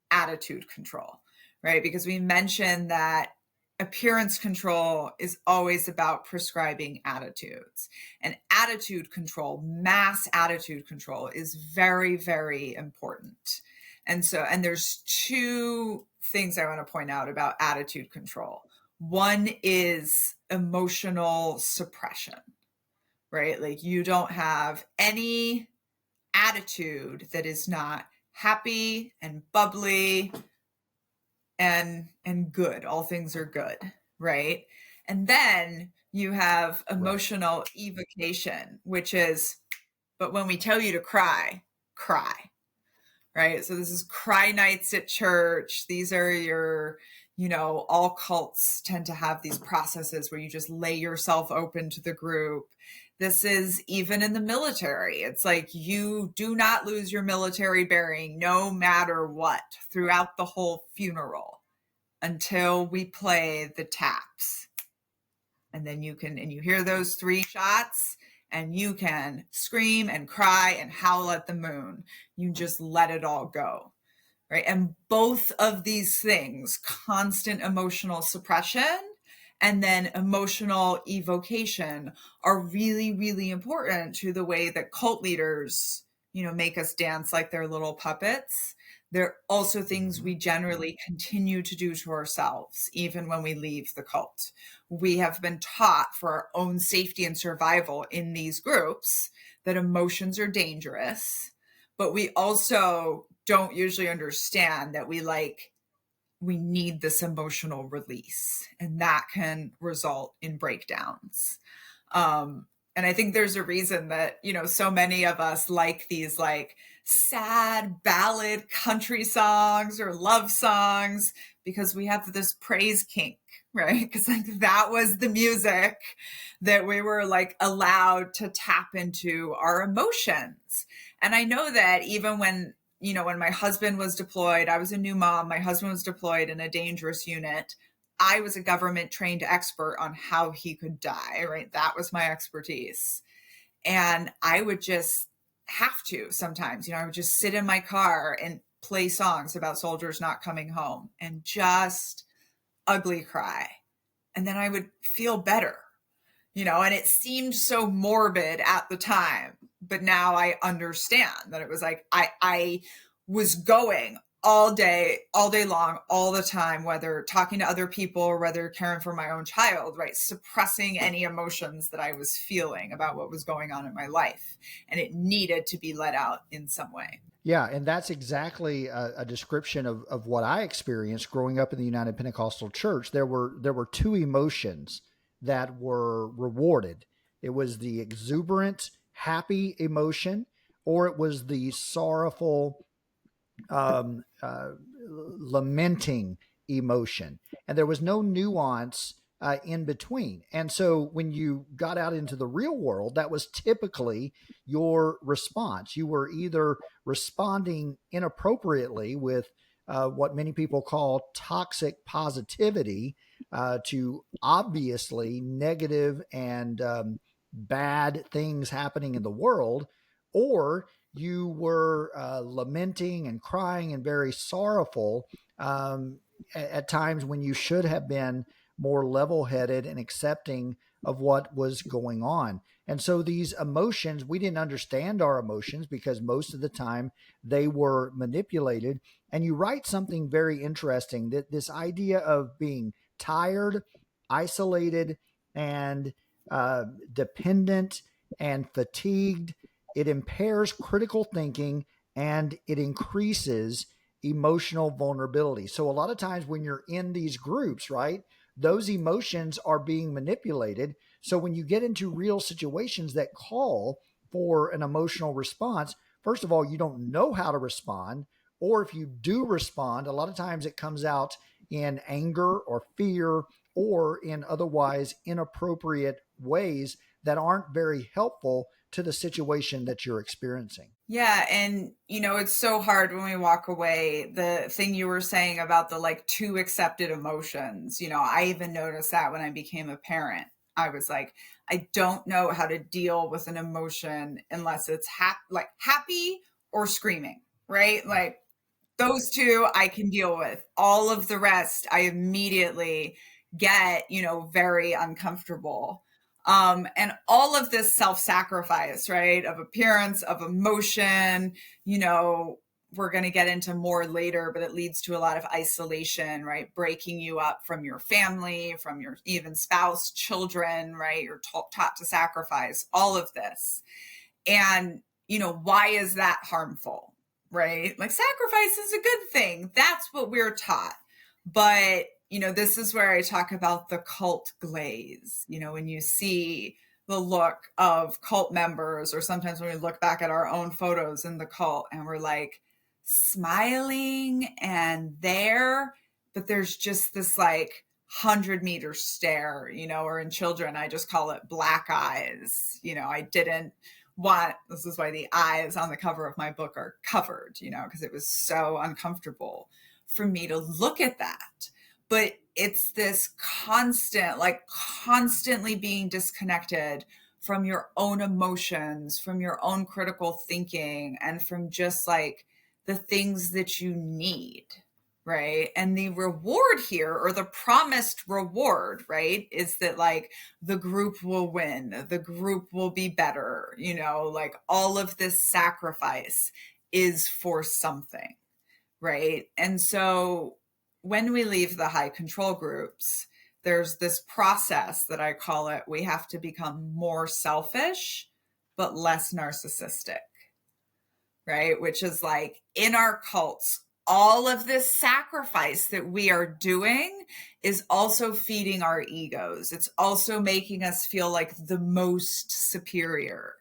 Speaker 2: attitude control, right? Because we mentioned that appearance control is always about prescribing attitudes, and attitude control, mass attitude control, is very, very important. And there's 2 things I want to point out about attitude control. One is emotional suppression, right? Like you don't have any attitude that is not happy and bubbly and good. All things are good, right? And then you have emotional evocation, which is, but when we tell you to cry, cry, right? So this is cry nights at church. These are your, all cults tend to have these processes where you just lay yourself open to the group. This is even in the military. It's like you do not lose your military bearing no matter what throughout the whole funeral until we play the taps. And then you hear those 3 shots and you can scream and cry and howl at the moon. You just let it all go, right? And both of these things, constant emotional suppression and then emotional evocation, are really, really important to the way that cult leaders, make us dance like they're little puppets. They're also things we generally continue to do to ourselves, even when we leave the cult. We have been taught for our own safety and survival in these groups that emotions are dangerous, but we also don't usually understand that we need this emotional release, and that can result in breakdowns. And I think there's a reason that, so many of us like these sad ballad country songs or love songs, because we have this praise kink, right? Because that was the music that we were allowed to tap into our emotions. And I know that even when my husband was deployed, I was a new mom, my husband was deployed in a dangerous unit. I was a government trained expert on how he could die, right? That was my expertise. And I would just have to sometimes, I would just sit in my car and play songs about soldiers not coming home and just ugly cry. And then I would feel better, and it seemed so morbid at the time, but now I understand that it was I was going all day long, all the time, whether talking to other people or whether caring for my own child, right? Suppressing any emotions that I was feeling about what was going on in my life. And it needed to be let out in some way.
Speaker 1: Yeah, and that's exactly a description of what I experienced growing up in the United Pentecostal Church. There were 2 emotions that were rewarded. It was the exuberant, happy emotion, or it was the sorrowful, um, uh, lamenting emotion. And there was no nuance in between. And so when you got out into the real world, that was typically your response. You were either responding inappropriately with what many people call toxic positivity to obviously negative and bad things happening in the world, or you were lamenting and crying and very sorrowful at times when you should have been more level headed and accepting of what was going on. And so these emotions, we didn't understand our emotions because most of the time they were manipulated. And you write something very interesting, that this idea of being tired, isolated, and dependent and fatigued, it impairs critical thinking and it increases emotional vulnerability. So a lot of times when you're in these groups, right, those emotions are being manipulated. So when you get into real situations that call for an emotional response, first of all, you don't know how to respond. Or if you do respond, a lot of times it comes out in anger or fear or in otherwise inappropriate ways that aren't very helpful to the situation that you're experiencing.
Speaker 2: Yeah. And, it's so hard when we walk away. The thing you were saying about the 2 accepted emotions, I even noticed that when I became a parent. I was like, I don't know how to deal with an emotion unless it's happy or screaming, right? Like those 2 I can deal with. All of the rest, I immediately get, very uncomfortable. And all of this self-sacrifice, right, of appearance, of emotion, we're going to get into more later, but it leads to a lot of isolation, right? Breaking you up from your family, from your even spouse, children, right? You're taught to sacrifice, all of this. And, why is that harmful, right? Like, sacrifice is a good thing. That's what we're taught. But, this is where I talk about the cult glaze, when you see the look of cult members, or sometimes when we look back at our own photos in the cult and we're like smiling and there, but there's just this like 100-meter stare, or in children, I just call it black eyes. I didn't want, this is why the eyes on the cover of my book are covered, because it was so uncomfortable for me to look at that. But it's this constantly being disconnected from your own emotions, from your own critical thinking, and from just like the things that you need, right? And the reward here, or the promised reward, right, is that like the group will win, the group will be better, like all of this sacrifice is for something, right? And so when we leave the high control groups, there's this process that I call it, we have to become more selfish, but less narcissistic, right? Which is like in our cults, all of this sacrifice that we are doing is also feeding our egos. It's also making us feel like the most superior.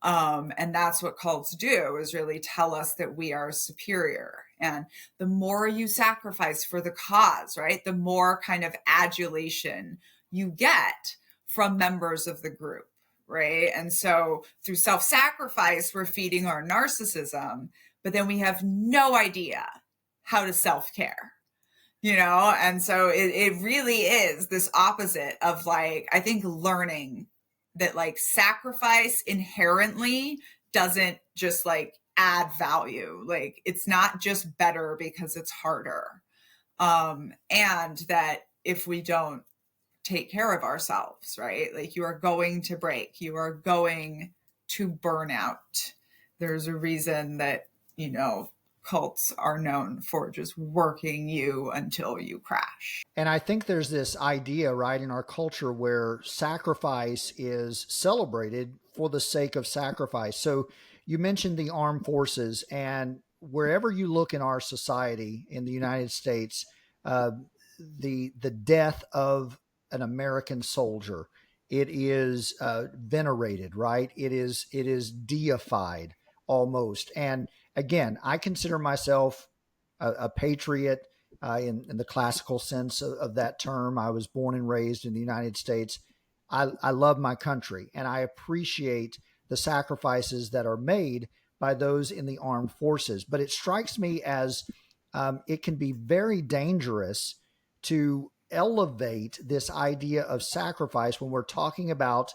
Speaker 2: And that's what cults do, is really tell us that we are superior. And the more you sacrifice for the cause, right, the more kind of adulation you get from members of the group, right? And so through self-sacrifice, we're feeding our narcissism, but then we have no idea how to self-care. And so it really is this opposite of like, I think learning that like sacrifice inherently doesn't just like add value. Like it's not just better because it's harder. And that if we don't take care of ourselves, right? Like you are going to break, you are going to burn out. There's a reason that, cults are known for just working you until you crash.
Speaker 1: And I think there's this idea, right, in our culture where sacrifice is celebrated for the sake of sacrifice. So you mentioned the armed forces, and wherever you look in our society in the United States, the death of an American soldier, it is venerated, right? It is deified almost. And again, I consider myself a patriot in the classical sense of that term. I was born and raised in the United States. I love my country, and I appreciate the sacrifices that are made by those in the armed forces. But it strikes me as it can be very dangerous to elevate this idea of sacrifice when we're talking about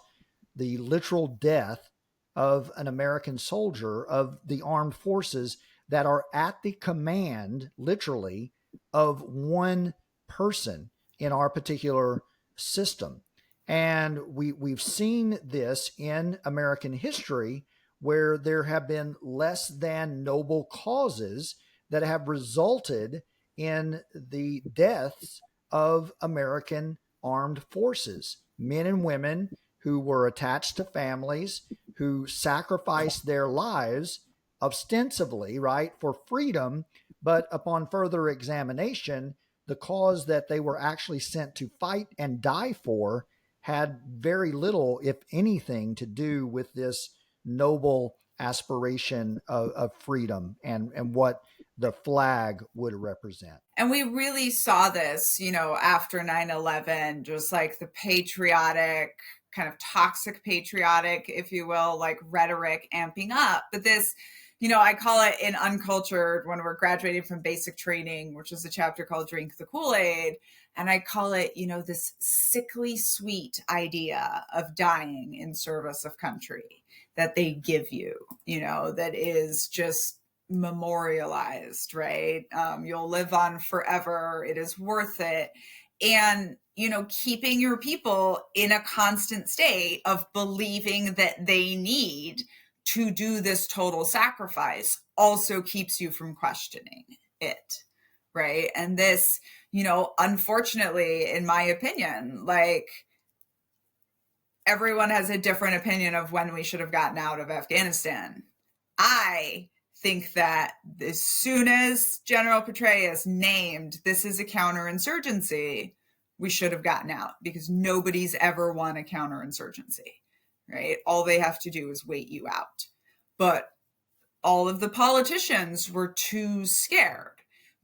Speaker 1: the literal death of an American soldier of the armed forces that are at the command, literally, of one person in our particular system. And we've seen this in American history where there have been less than noble causes that have resulted in the deaths of American armed forces, men and women who were attached to families, who sacrificed their lives ostensibly, right, for freedom, but upon further examination, the cause that they were actually sent to fight and die for had very little, if anything, to do with this noble aspiration of freedom and what the flag would represent.
Speaker 2: And we really saw this, after 9/11, just like the patriotic, kind of toxic patriotic, if you will, like rhetoric amping up. But this, I call it in Uncultured, when we're graduating from basic training, which is a chapter called Drink the KoolAid. And I call it, this sickly sweet idea of dying in service of country that they give you, that is just memorialized, right? You'll live on forever. It is worth it. And, keeping your people in a constant state of believing that they need to do this total sacrifice also keeps you from questioning it, right? And this, unfortunately, in my opinion, like, everyone has a different opinion of when we should have gotten out of Afghanistan. I think that as soon as General Petraeus named this is a counterinsurgency, we should have gotten out, because nobody's ever won a counterinsurgency, right? All they have to do is wait you out. But all of the politicians were too scared,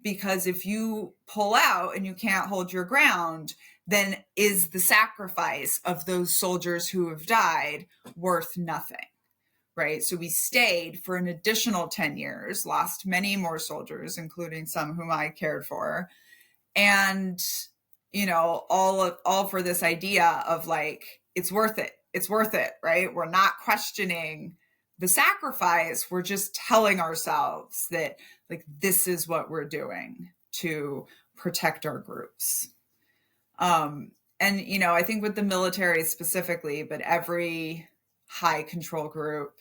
Speaker 2: because if you pull out and you can't hold your ground, then is the sacrifice of those soldiers who have died worth nothing, right? So we stayed for an additional 10 years, lost many more soldiers, including some whom I cared for. And, all for this idea of like, it's worth it, right? We're not questioning the sacrifice. We're just telling ourselves that, like, this is what we're doing to protect our groups. And, I think with the military specifically, but every high control group,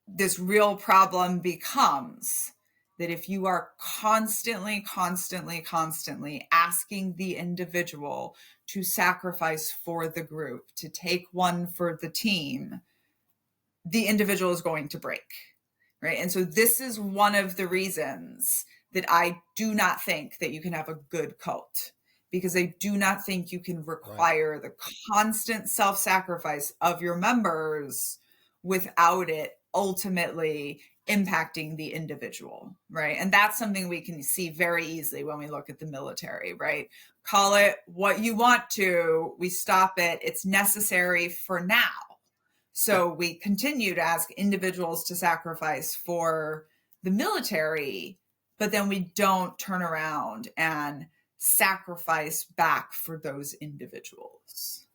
Speaker 2: this real problem becomes that if you are constantly asking the individual to sacrifice for the group, to take one for the team, the individual is going to break, right? And so this is one of the reasons that I do not think that you can have a good cult, because I do not think you can require the constant self-sacrifice of your members without it ultimately impacting the individual, right? And that's something we can see very easily when we look at the military, right? Call it what you want to, we stop it, it's necessary for now. So we continue to ask individuals to sacrifice for the military, but then we don't turn around and sacrifice back for those individuals.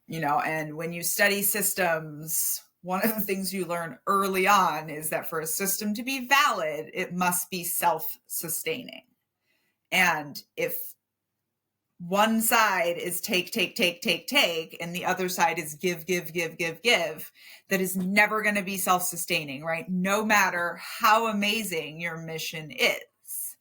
Speaker 2: And when you study systems, one of the things you learn early on is that for a system to be valid, it must be self-sustaining. And if one side is take, and the other side is give, that is never going to be self-sustaining, right? No matter how amazing your mission is.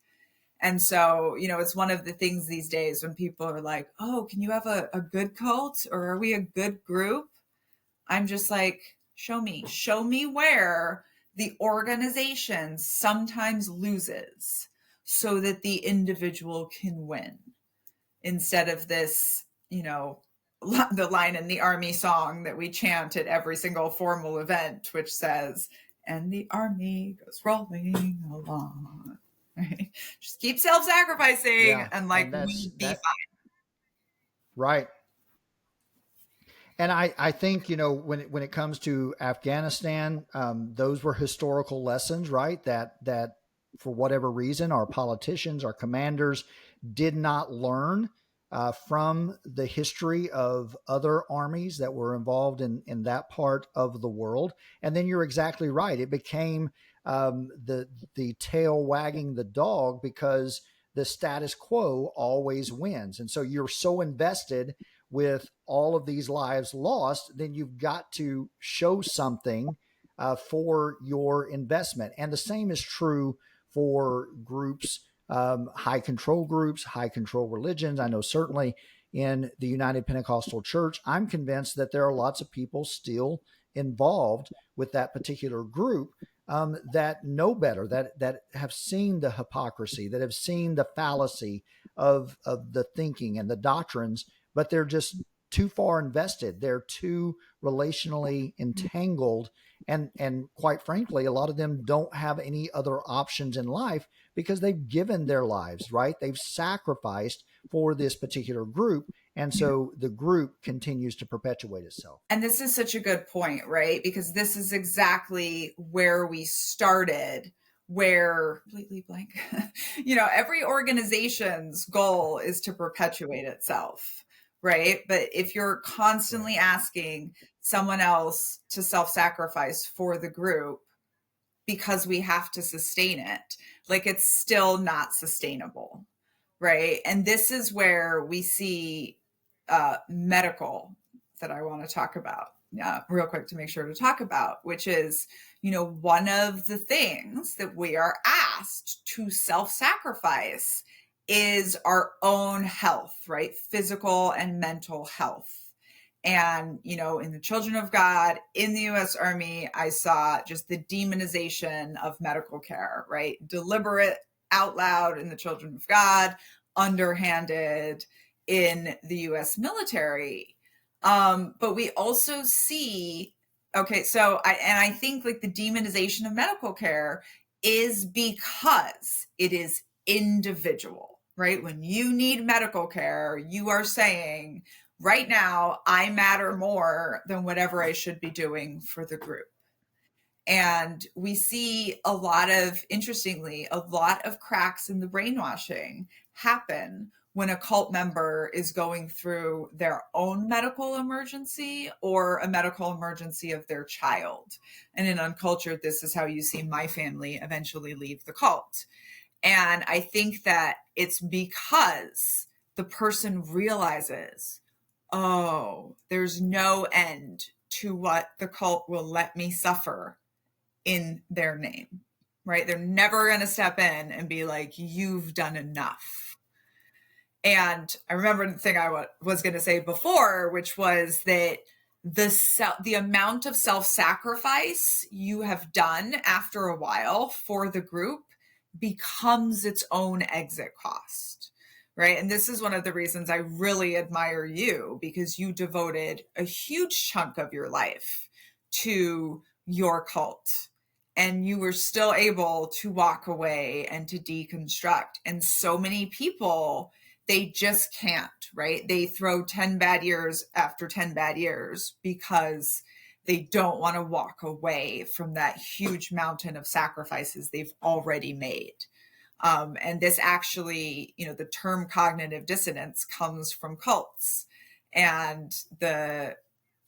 Speaker 2: And so, it's one of the things these days when people are like, oh, can you have a good cult, or are we a good group? I'm just like, show me where the organization sometimes loses so that the individual can win. Instead of this, the line in the army song that we chant at every single formal event, which says, and the army goes rolling along, right? Just keep self-sacrificing and we'd be fine.
Speaker 1: Right. And I think, when it comes to Afghanistan, those were historical lessons, right? That for whatever reason, our politicians, our commanders did not learn from the history of other armies that were involved in that part of the world. And then you're exactly right. It became the tail wagging the dog, because the status quo always wins. And so you're so invested with all of these lives lost, then you've got to show something for your investment. And the same is true for groups, high control groups, high control religions. I know certainly in the United Pentecostal Church, I'm convinced that there are lots of people still involved with that particular group that know better, that have seen the hypocrisy, that have seen the fallacy of the thinking and the doctrines, but they're just too far invested. They're too relationally entangled. And quite frankly, a lot of them don't have any other options in life because they've given their lives, right? They've sacrificed for this particular group. And so the group continues to perpetuate itself.
Speaker 2: And this is such a good point, right? Because this is exactly where we started, where completely blank, every organization's goal is to perpetuate itself, right? But if you're constantly asking someone else to self-sacrifice for the group because we have to sustain it, like, it's still not sustainable, right? And this is where we see medical that I want to talk about. real quick to make sure to talk about, which is, one of the things that we are asked to self-sacrifice is our own health, right? Physical and mental health. And, in the Children of God, in the US Army, I saw just the demonization of medical care, right? Deliberate, out loud in the Children of God, underhanded in the US military. But we also see, I think like the demonization of medical care is because it is individual, right? When you need medical care, you are saying, right now, I matter more than whatever I should be doing for the group. And we see interestingly, a lot of cracks in the brainwashing happen when a cult member is going through their own medical emergency or a medical emergency of their child. And in Uncultured, this is how you see my family eventually leave the cult. And I think that it's because the person realizes, oh, there's no end to what the cult will let me suffer in their name, right? They're never going to step in and be like, you've done enough. And I remember the thing I was going to say before, which was that the amount of self-sacrifice you have done after a while for the group becomes its own exit cost, right? And this is one of the reasons I really admire you, because you devoted a huge chunk of your life to your cult, and you were still able to walk away and to deconstruct. And so many people, they just can't, right? They throw 10 bad years after 10 bad years because they don't want to walk away from that huge mountain of sacrifices they've already made. And this actually, the term cognitive dissonance comes from cults. And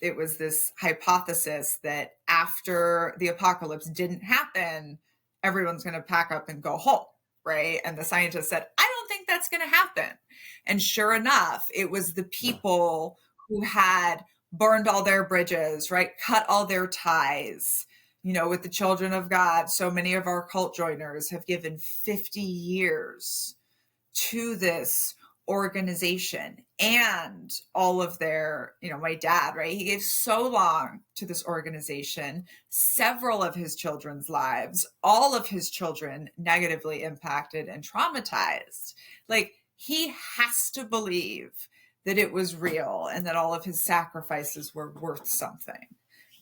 Speaker 2: it was this hypothesis that after the apocalypse didn't happen, everyone's going to pack up and go home, right? And the scientists said, I don't think that's going to happen. And sure enough, it was the people who had burned all their bridges, right? Cut all their ties. With the Children of God, so many of our cult joiners have given 50 years to this organization and all of their, my dad, right? He gave so long to this organization, several of his children's lives, all of his children negatively impacted and traumatized. Like, he has to believe that it was real and that all of his sacrifices were worth something,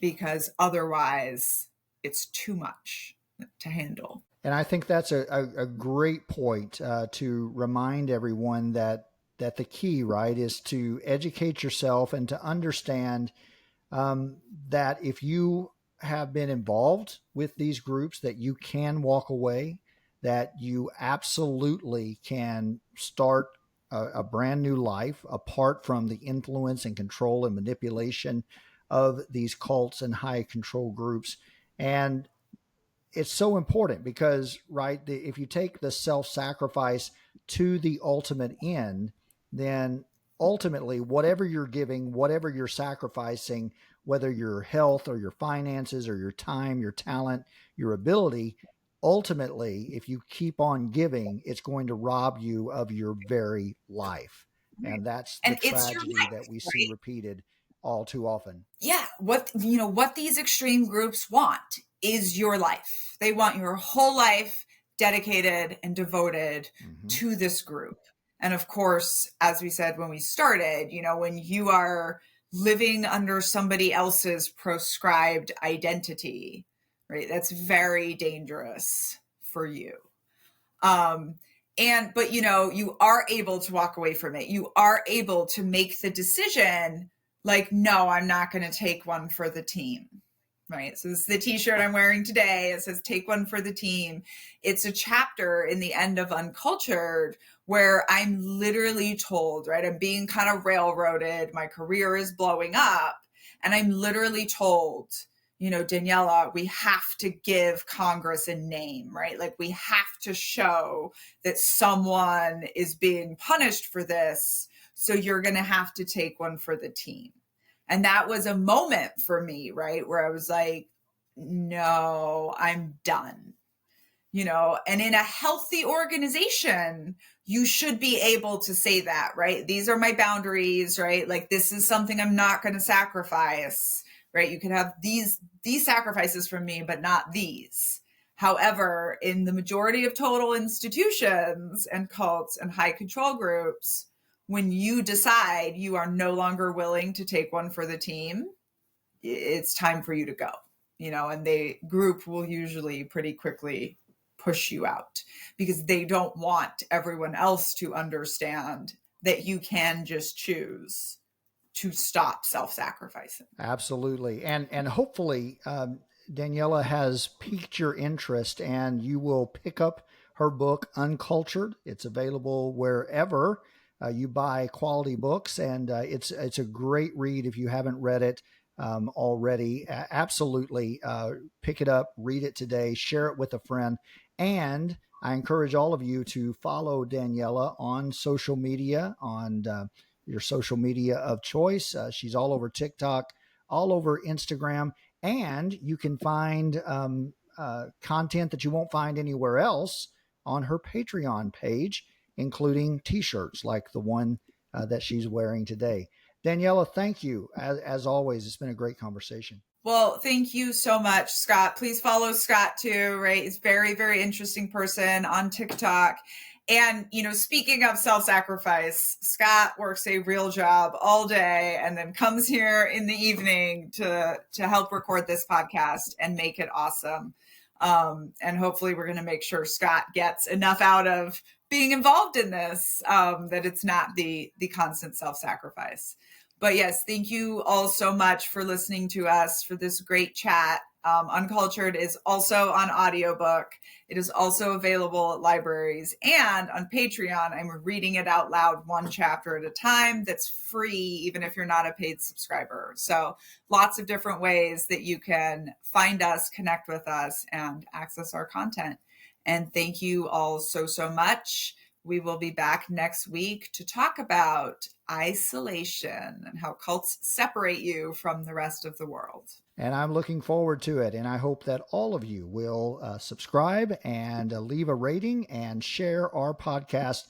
Speaker 2: because otherwise it's too much to handle.
Speaker 1: And I think that's a great point to remind everyone that the key, right, is to educate yourself and to understand that if you have been involved with these groups, that you can walk away, that you absolutely can start a brand new life apart from the influence and control and manipulation of these cults and high control groups. And it's so important because, right, if you take the self-sacrifice to the ultimate end, then ultimately, whatever you're giving, whatever you're sacrificing, whether your health or your finances or your time, your talent, your ability, ultimately, if you keep on giving, it's going to rob you of your very life. And that's the tragedy that we see repeated all too often.
Speaker 2: Yeah. What these extreme groups want is your life. They want your whole life dedicated and devoted to this group. And of course, as we said when we started, when you are living under somebody else's prescribed identity, right, that's very dangerous for you. But you are able to walk away from it. You are able to make the decision, like, no, I'm not going to take one for the team. Right. So this is the t-shirt I'm wearing today. It says, take one for the team. It's a chapter in the end of Uncultured where I'm literally told, right, I'm being kind of railroaded. My career is blowing up. And I'm literally told, Daniella, we have to give Congress a name, right? Like, we have to show that someone is being punished for this. So you're going to have to take one for the team. And that was a moment for me, right? Where I was like, no, I'm done. And in a healthy organization, you should be able to say that, right? These are my boundaries, right? Like, this is something I'm not going to sacrifice, right? You can have these sacrifices from me, but not these. However, in the majority of total institutions and cults and high control groups, when you decide you are no longer willing to take one for the team, it's time for you to go, and the group will usually pretty quickly push you out because they don't want everyone else to understand that you can just choose to stop self-sacrificing.
Speaker 1: Absolutely. And hopefully, Daniella has piqued your interest and you will pick up her book, Uncultured. It's available wherever you buy quality books. And it's a great read if you haven't read it already. Absolutely. Pick it up, read it today, share it with a friend. And I encourage all of you to follow Daniella on social media, on your social media of choice. She's all over TikTok, all over Instagram, and you can find content that you won't find anywhere else on her Patreon page, including t-shirts like the one that she's wearing today. Daniella, thank you. As always, it's been a great conversation.
Speaker 2: Well, thank you so much, Scott. Please follow Scott too, right? He's a very, very interesting person on TikTok. And, speaking of self-sacrifice, Scott works a real job all day and then comes here in the evening to help record this podcast and make it awesome. And hopefully we're going to make sure Scott gets enough out of being involved in this, that it's not the constant self-sacrifice. But yes, thank you all so much for listening to us for this great chat. Uncultured is also on audiobook. It is also available at libraries and on Patreon. I'm reading it out loud, one chapter at a time. That's free, even if you're not a paid subscriber. So lots of different ways that you can find us, connect with us, and access our content. And thank you all so, so much. We will be back next week to talk about isolation and how cults separate you from the rest of the world.
Speaker 1: And I'm looking forward to it. And I hope that all of you will subscribe and leave a rating and share our podcast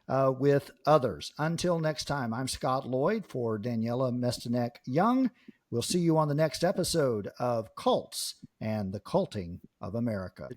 Speaker 1: with others. Until next time, I'm Scott Loyd for Daniella Mestyanek Young. We'll see you on the next episode of Cults and the Culting of America.